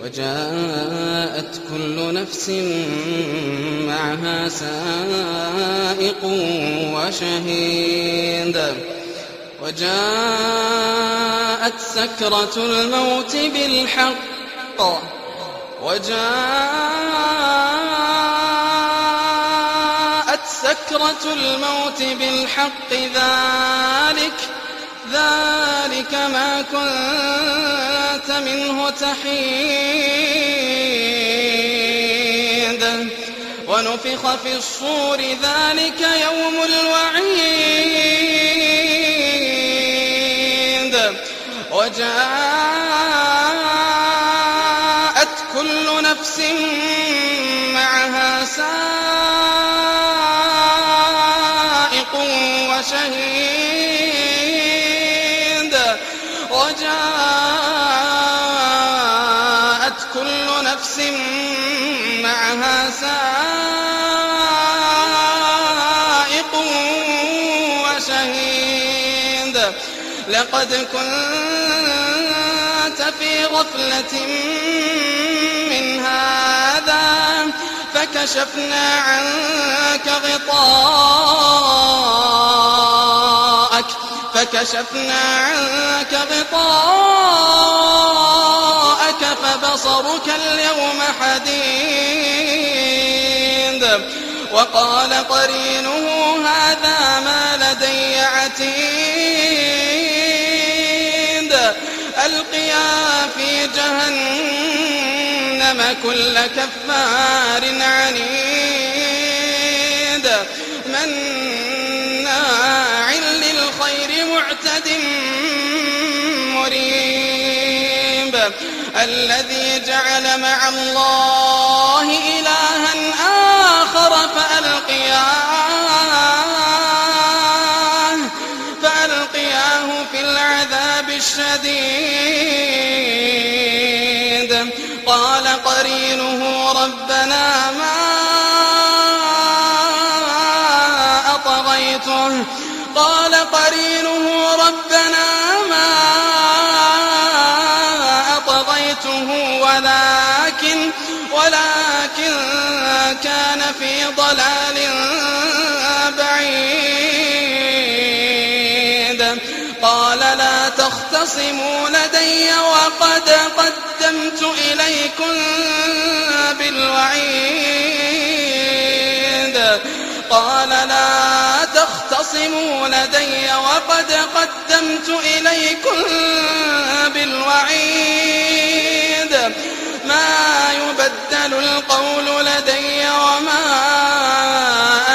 وجاءت كل نفس معها سائق وشهيد وجاءت سكرة الموت بالحق ذلك ما كنت منه تحيد ونفخ في الصور ذلك يوم الوعيد وجاءت كل نفس معها سائق وشهيد وجاءت كل نفس معها سائق وشهيد لقد كنت في غفلة من هذا فكشفنا عنك غطاءك فبصرك اليوم حديد وقال قرينه هذا ما لدي عتيد ألقيا في جهنم كل كفار عنيد مناع للخير معتد مريب الذي جعل مع الله إلها آخر فألقياه في العذاب الشديد قال قرينه ربنا ما أطغيته ولكن كان في ضلال بعيد قال لا تختصموا لدي وقد قدمت إليكم بالوعيد ما يبدل القول لدي وما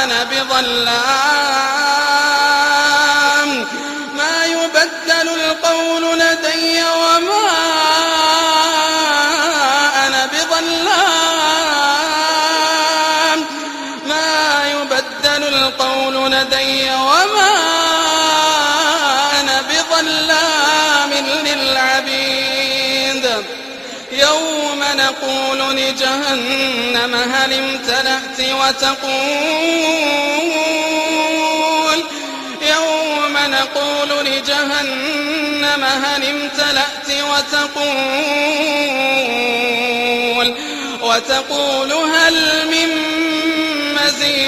أنا بظلام للعبيد يوم نقول لجهنم هل امتلأت وتقول هل من مزيد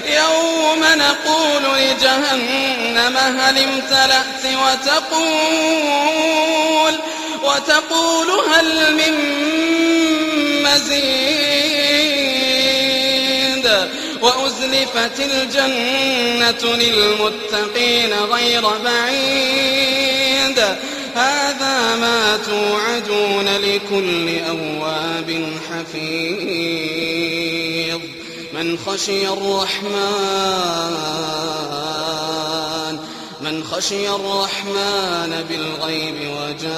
يوم نقول لجهنم هل امتلأت وتقول هل من مزيد وأزلفت الجنة للمتقين غير بعيد هذا ما توعدون لكل أواب حفيظ من خشي الرحمن بالغيب وجاء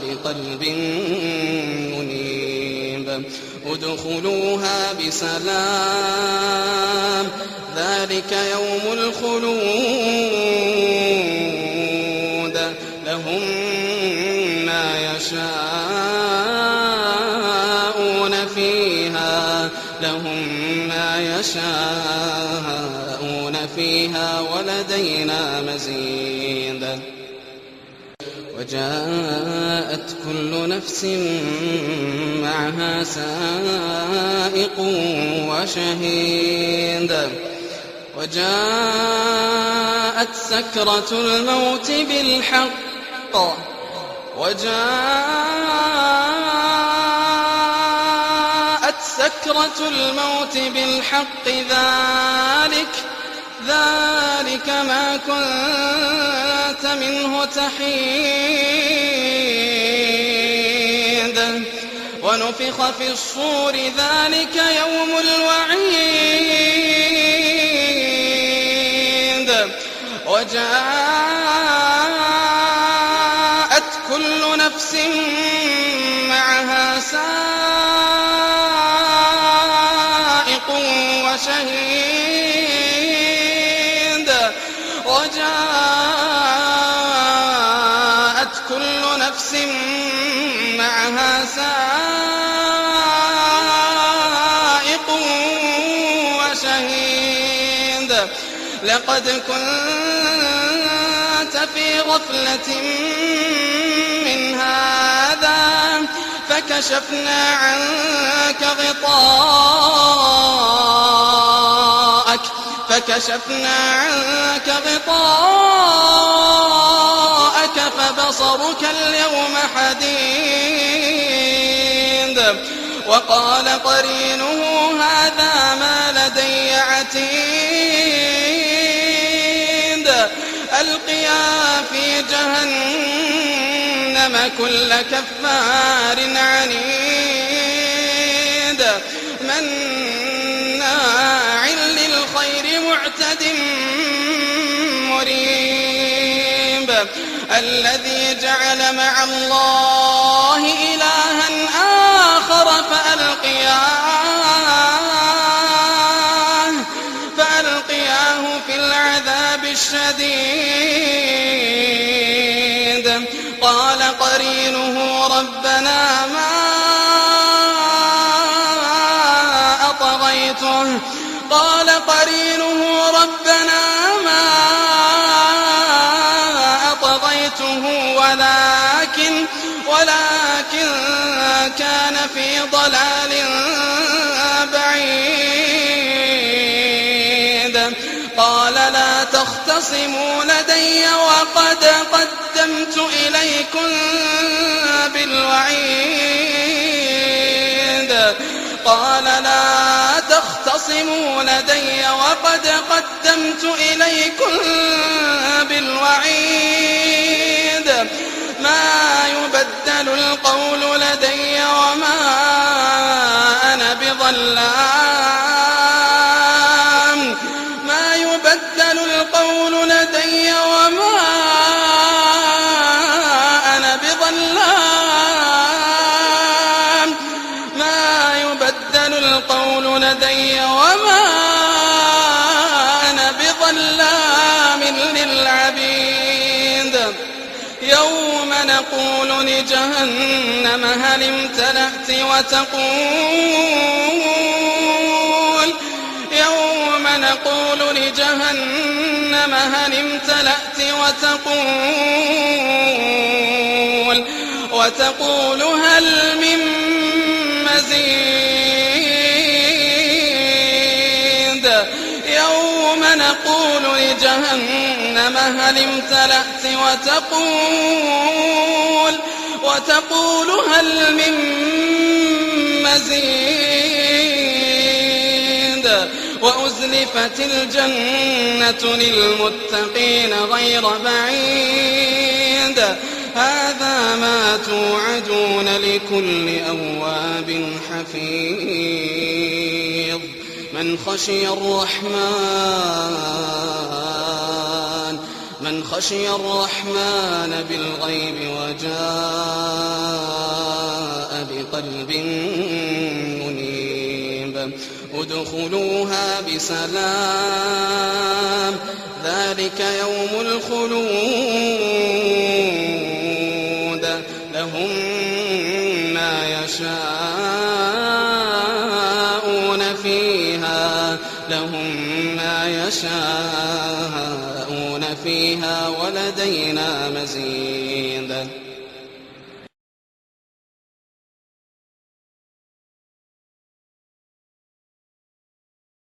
بقلب منيب ادخلوها بسلام ذلك يوم الخلود لهم ما يشاءون فيها ولدينا مزيد حميد وجاءت كل نفس معها سائق وشهيد وجاءت سكرة الموت بالحق ذلك ما كنت منه تحيد ونفخ في الصور ذلك يوم الوعيد وجاءت كل نفس معها سائق وشهيد وجاءت كل نفس معها سائق وشهيد لقد كنت في غفلة من هذا فكشفنا عنك غطاءك فبصرك اليوم حديد وقال قرينه هذا ما لدي عتيد ألقيا في جهنم كل كفار عنيد مناع للخير معتد مريب الذي جعل مع الله إلها آخر فألقياه في العذاب الشديد قال قرينه ربنا ما أطغيته ولكن كان في ضلال بعيد قال لا تختصموا لدي وقد قدمت إليكم بالوعيد ما يبدل القول لدي وما أنا بظلام للعبيد يوم نقول لجهنم هل امتلأت وتقول هل من مزيد يوم نقول لجهنم هل امتلأت وتقول هل من مزيد وأزلفت الجنة للمتقين غير بعيد هذا ما توعدون لكل أواب حفيظ من خشي الرحمن بالغيب وجاء بقلب منيب ادخلوها بسلام ذلك يوم الخلود لهم ما يشاءون فيها ولدينا مزيد